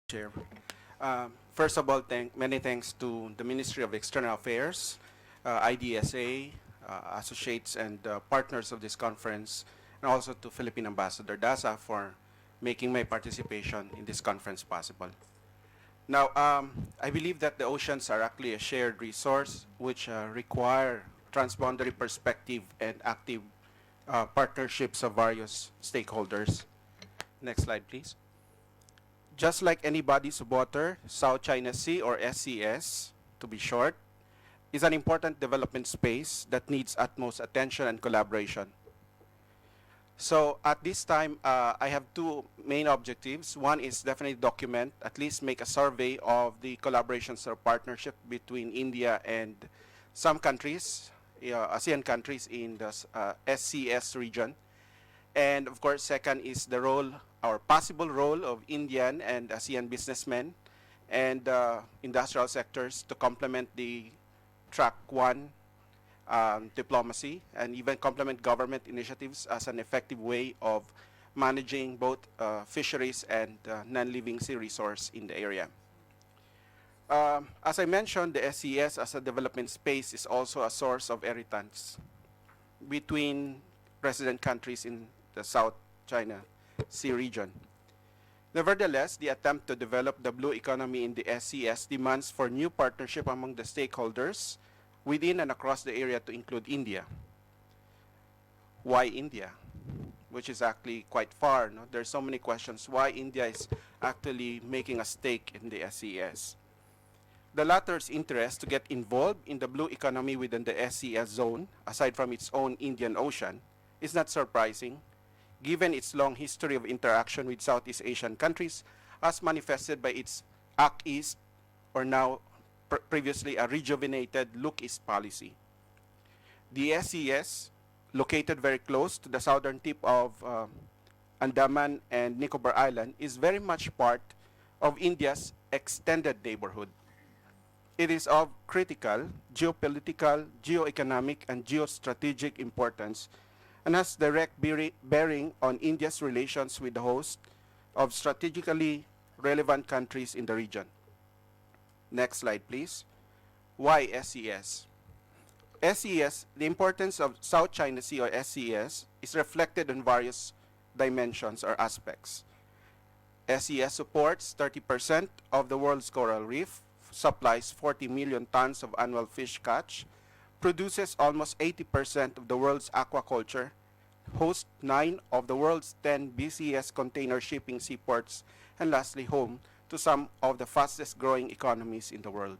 Chair. First of all, many thanks to the Ministry of External Affairs, IDSA, associates and partners of this conference, and also to Philippine Ambassador Daza for making my participation in this conference possible. Now, I believe that the oceans are actually a shared resource which require transboundary perspective and active partnerships of various stakeholders. Next slide, please. Just like any bodies of water, South China Sea, or SCS, to be short, is an important development space that needs utmost attention and collaboration. So at this time, I have two main objectives. One is definitely document, at least make a survey of the collaborations or partnership between India and some countries, ASEAN countries in the SCS region. And of course, second is the role or possible role of Indian and ASEAN businessmen and industrial sectors to complement the track one diplomacy and even complement government initiatives as an effective way of managing both fisheries and non-living sea resource in the area. As I mentioned, the SCS as a development space is also a source of irritants between resident countries in the South China Sea region. Nevertheless, the attempt to develop the blue economy in the SCS demands for new partnership among the stakeholders within and across the area to include India. Why India? Which is actually quite far. No? There's so many questions why India is actually making a stake in the SCS. The latter's interest to get involved in the blue economy within the SCS zone, aside from its own Indian Ocean, is not surprising, given its long history of interaction with Southeast Asian countries as manifested by its Act East, or now previously a rejuvenated Look East policy. The SCS, located very close to the southern tip of Andaman and Nicobar Island, is very much part of India's extended neighborhood. It is of critical geopolitical, geoeconomic, and geostrategic importance and has direct bearing on India's relations with the host of strategically relevant countries in the region. Next slide, please. Why SCS? SCS, the importance of South China Sea, or SCS, is reflected in various dimensions or aspects. SCS supports 30% of the world's coral reef, supplies 40 million tons of annual fish catch, produces almost 80% of the world's aquaculture, hosts 9 of the world's 10 BCS container shipping seaports, and lastly, home to some of the fastest growing economies in the world.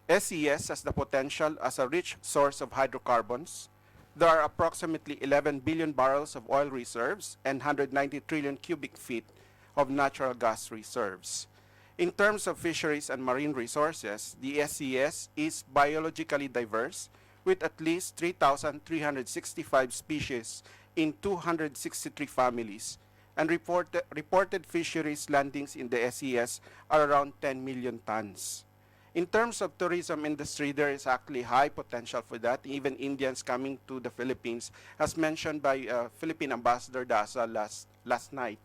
SCS has the potential as a rich source of hydrocarbons. There are approximately 11 billion barrels of oil reserves and 190 trillion cubic feet of natural gas reserves. In terms of fisheries and marine resources, the SCS is biologically diverse with at least 3,365 species in 263 families, and reported fisheries landings in the SCS are around 10 million tons. In terms of tourism industry, there is actually high potential for that. Even Indians coming to the Philippines, as mentioned by Philippine Ambassador Daza last night,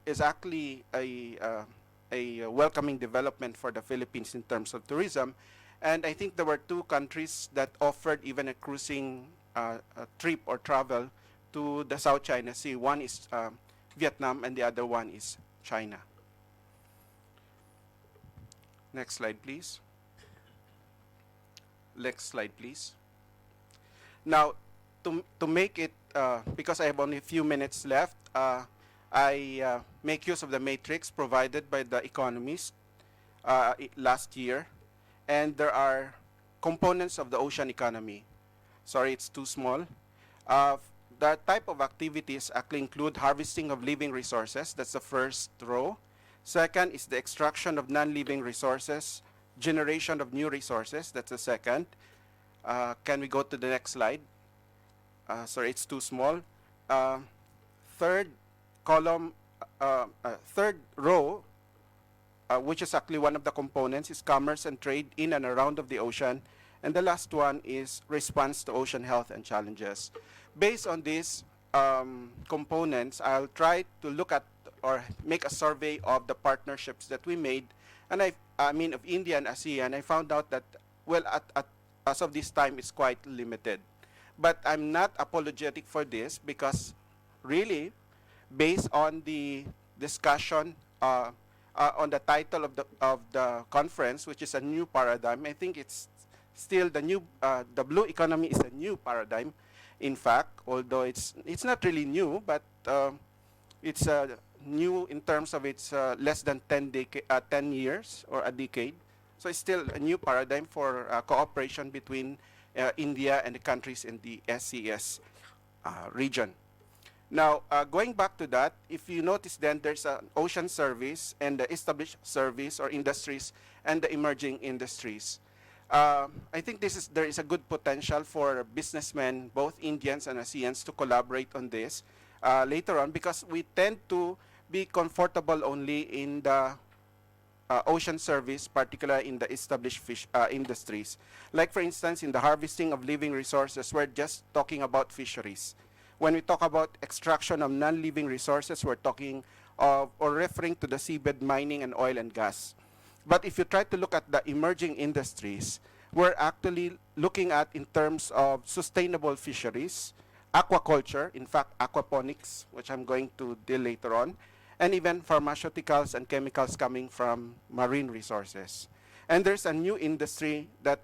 is actually a welcoming development for the Philippines in terms of tourism. And I think there were two countries that offered even a cruising a trip or travel to the South China Sea. One is Vietnam and the other one is China. Next slide, please. Next slide, please. Now, to make it, because I have only a few minutes left, I make use of the matrix provided by the Economist last year. And there are components of the ocean economy. Sorry, it's too small. The type of activities actually include harvesting of living resources. That's the first row. Second is the extraction of non-living resources, generation of new resources. That's the second. Can we go to the next slide? Sorry, it's too small. Third column, third row, which is actually one of the components, is commerce and trade in and around of the ocean. And the last one is response to ocean health and challenges. Based on these components, I'll try to look at or make a survey of the partnerships that we made, and I mean of India and ASEAN, I found out that, well, as of this time, it's quite limited. But I'm not apologetic for this because really, based on the discussion on the title of the conference, which is a new paradigm, I think it's still the blue economy is a new paradigm. In fact, although it's not really new, but it's new in terms of its less than 10 years or a decade. So it's still a new paradigm for cooperation between India and the countries in the SCS region. Now, going back to that, if you notice then there's an ocean service and the established service or industries and the emerging industries. I think there is a good potential for businessmen, both Indians and ASEANs, to collaborate on this later on, because we tend to be comfortable only in the ocean service, particularly in the established fish industries. Like, for instance, in the harvesting of living resources, we're just talking about fisheries. When we talk about extraction of non-living resources, we're talking of or referring to the seabed mining and oil and gas. But if you try to look at the emerging industries, we're actually looking at in terms of sustainable fisheries, aquaculture, in fact, aquaponics, which I'm going to deal later on, and even pharmaceuticals and chemicals coming from marine resources. And there's a new industry that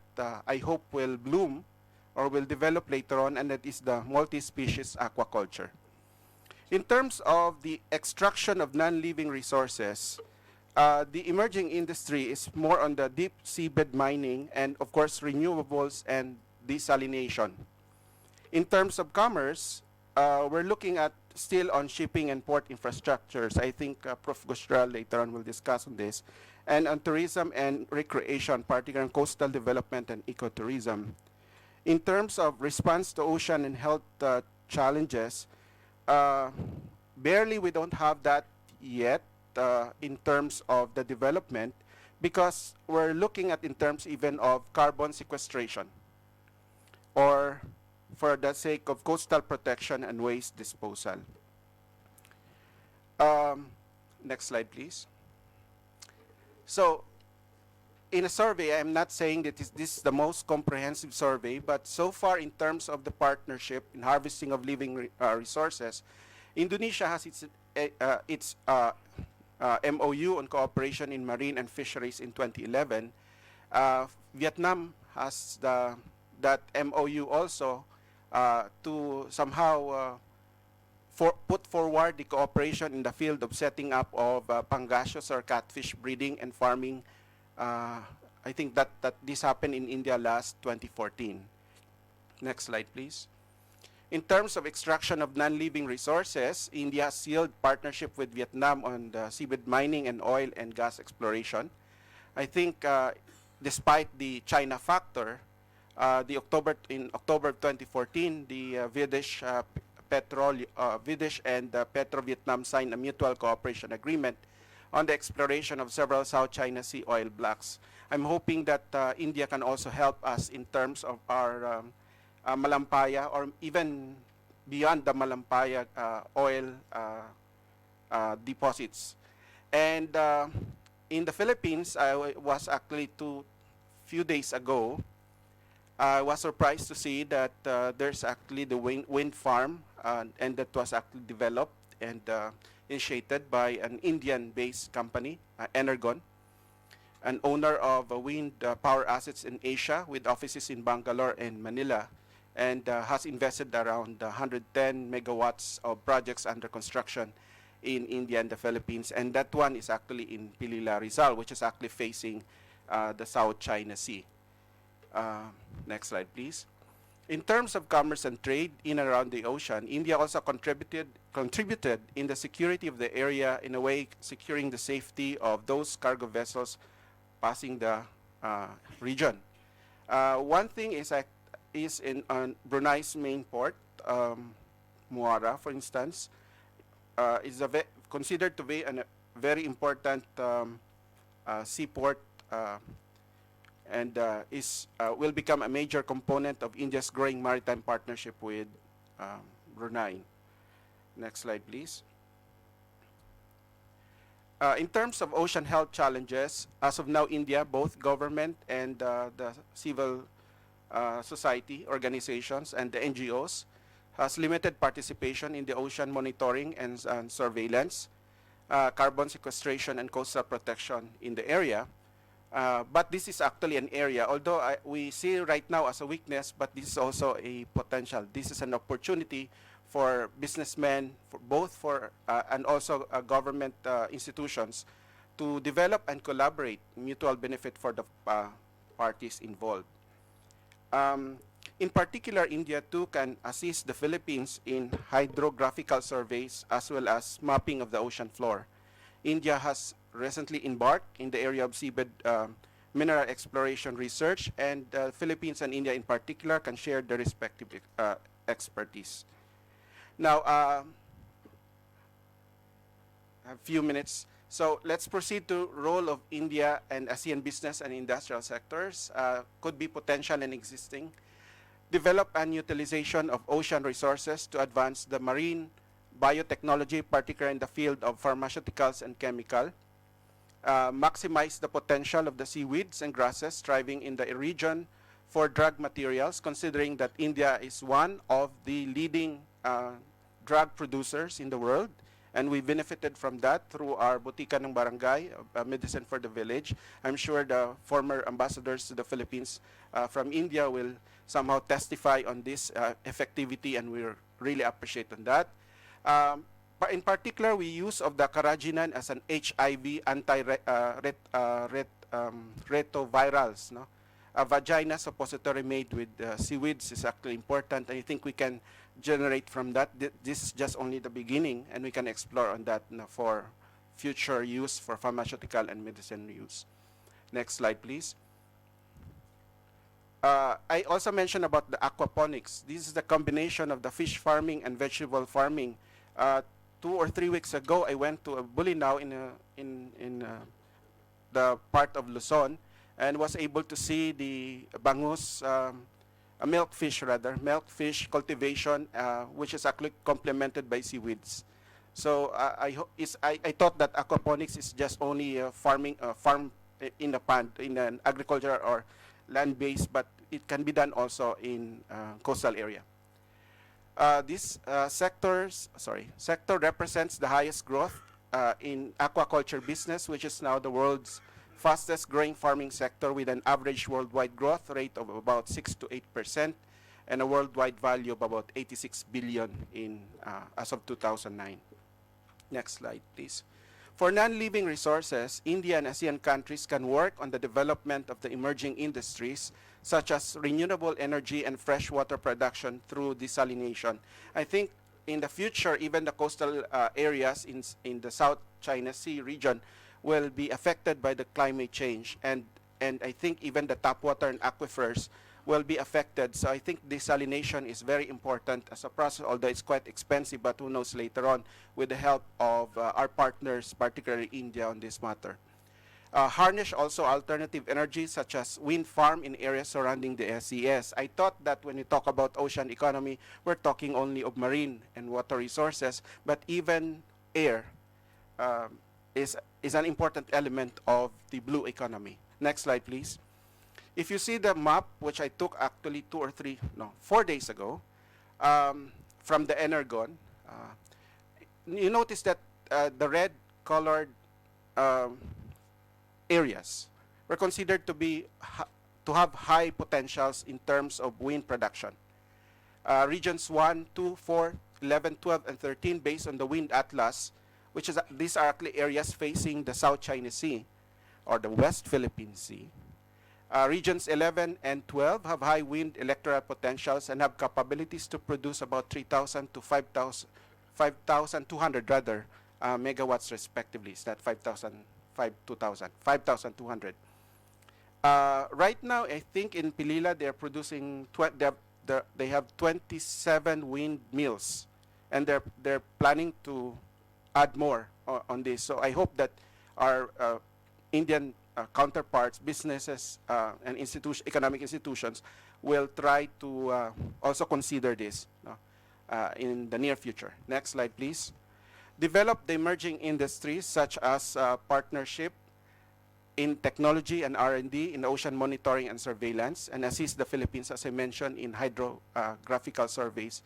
I hope will bloom or will develop later on, and that is the multi-species aquaculture. In terms of the extraction of non-living resources, the emerging industry is more on the deep seabed mining and, of course, renewables and desalination. In terms of commerce, we're looking at still on shipping and port infrastructures. I think Prof. Gustral later on will discuss on this. And on tourism and recreation, particularly on coastal development and ecotourism. In terms of response to ocean and health challenges, barely we don't have that yet in terms of the development, because we're looking at in terms even of carbon sequestration, or for the sake of coastal protection and waste disposal. Next slide, please. So, in a survey, I'm not saying that this is the most comprehensive survey, but so far in terms of the partnership in harvesting of living resources, Indonesia has its MOU on cooperation in marine and fisheries in 2011. Vietnam has that MOU also to somehow put forward the cooperation in the field of setting up of pangasius or catfish breeding and farming. I think that this happened in India last 2014. Next slide, please. In terms of extraction of non-living resources, India has sealed partnership with Vietnam on the seabed mining and oil and gas exploration. I think despite the China factor, in October 2014, the VIII and Petro-Vietnam signed a mutual cooperation agreement on the exploration of several South China Sea oil blocks. I'm hoping that India can also help us in terms of our Malampaya, or even beyond the Malampaya oil deposits. And in the Philippines, I was actually few days ago, I was surprised to see that there's actually the wind farm, and that was actually developed and initiated by an Indian-based company, Energon, an owner of wind power assets in Asia with offices in Bangalore and Manila, and has invested around 110 megawatts of projects under construction in India and the Philippines. And that one is actually in Pilila, Rizal, which is actually facing the South China Sea. Next slide, please. In terms of commerce and trade in and around the ocean, India also contributed in the security of the area, in a way securing the safety of those cargo vessels passing the region. One thing is in Brunei's main port, Muara, for instance, is considered to be a very important seaport, and will become a major component of India's growing maritime partnership with Brunei. Next slide, please. In terms of ocean health challenges, as of now, India, both government and the civil society organizations and the NGOs, has limited participation in the ocean monitoring and surveillance, carbon sequestration, and coastal protection in the area. But this is actually an area, although we see right now as a weakness, but this is also a potential. This is an opportunity for businessmen, and also government institutions to develop and collaborate, mutual benefit for the parties involved. In particular, India too can assist the Philippines in hydrographical surveys as well as mapping of the ocean floor. India has recently embarked in the area of seabed mineral exploration research, and the Philippines and India in particular can share their respective expertise. Now, I have a few minutes. So let's proceed to role of India and ASEAN business and industrial sectors. Could be potential and existing. Develop and utilization of ocean resources to advance the marine biotechnology, particularly in the field of pharmaceuticals and chemical. Maximize the potential of the seaweeds and grasses thriving in the region for drug materials, considering that India is one of the leading drug producers in the world, and we benefited from that through our Botica ng Barangay, Medicine for the Village. I'm sure the former ambassadors to the Philippines from India will somehow testify on this effectivity, and we really appreciate on that. But in particular, we use of the carrageenan as an HIV retrovirals. No? A vagina suppository made with seaweeds is actually important, and I think we can generate from that. This is just only the beginning, and we can explore on that for future use for pharmaceutical and medicine use. Next slide, please. I also mentioned about the aquaponics. This is the combination of the fish farming and vegetable farming. 2 or 3 weeks ago, I went to a Bolinao in the part of Luzon, and was able to see the bangus, a milkfish cultivation, which is actually complemented by seaweeds. So I thought that aquaponics is just only farm in a pond, in an agriculture or land-based, but it can be done also in coastal area. This sector represents the highest growth in aquaculture business, which is now the world's fastest growing farming sector, with an average worldwide growth rate of about 6 to 8% and a worldwide value of about 86 billion as of 2009. Next slide, please. For non-living resources, India and ASEAN countries can work on the development of the emerging industries such as renewable energy and freshwater production through desalination. I think in the future, even the coastal areas in the South China Sea region will be affected by the climate change, and I think even the tap water and aquifers will be affected. So I think desalination is very important as a process, although it's quite expensive, but who knows later on with the help of our partners, particularly India, on this matter. Harness also alternative energy such as wind farm in areas surrounding the SES. I thought that when we talk about ocean economy, we're talking only of marine and water resources, but even air is an important element of the blue economy. Next slide, please. If you see the map, which I took actually 4 days ago, from the Energon, you notice that the red colored areas were considered to have high potentials in terms of wind production. Regions 1, 2, 4, 11, 12, and 13, based on the Wind Atlas, which is these are actually areas facing the South China Sea or the West Philippine Sea. Regions 11 and 12 have high wind electoral potentials and have capabilities to produce about 3,000 to 5,200 megawatts respectively. Is that 5,200? Right now, I think in Pilila they are producing they have 27 windmills, and they're planning to add more on this. So I hope that our Indian counterparts, businesses, and economic institutions will try to also consider this in the near future. Next slide, please. develop the emerging industries such as partnership in technology and R&D, in ocean monitoring and surveillance, and assist the Philippines, as I mentioned, in hydrographical surveys,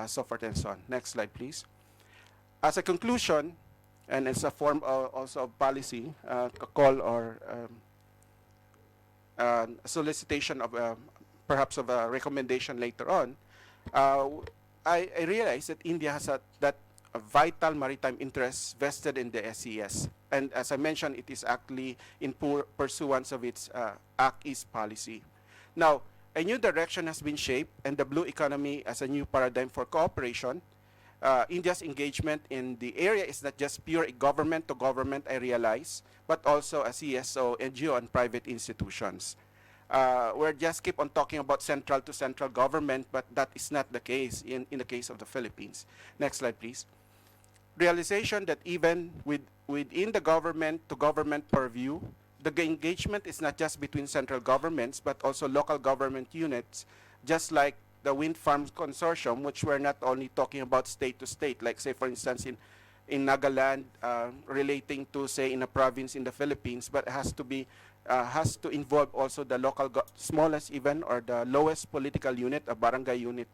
so forth and so on. Next slide, please. As a conclusion, and as a form also of policy, a call or solicitation of perhaps of a recommendation later on, I realize that India has that vital maritime interests vested in the SES. And as I mentioned, it is actually in pursuance of its Act East policy. Now, a new direction has been shaped, and the blue economy as a new paradigm for cooperation. India's engagement in the area is not just pure government to government, I realize, but also a CSO, NGO, and private institutions. We're just keep on talking about central to central government, but that is not the case in the case of the Philippines. Next slide, please. Realization that even within the government to government purview, the engagement is not just between central governments, but also local government units, just like the wind farm consortium, which we're not only talking about state to state, like say for instance in Nagaland, relating to say in a province in the Philippines, but it has to be has to involve also the local smallest even or the lowest political unit, a barangay unit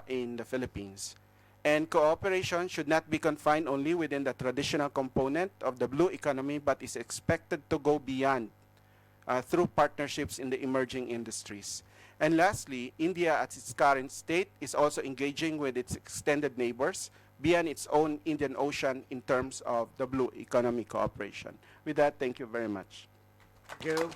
in the Philippines. And cooperation should not be confined only within the traditional component of the blue economy, but is expected to go beyond through partnerships in the emerging industries. And lastly, India at its current state is also engaging with its extended neighbors beyond its own Indian Ocean in terms of the blue economy cooperation. With that, thank you very much. Thank you.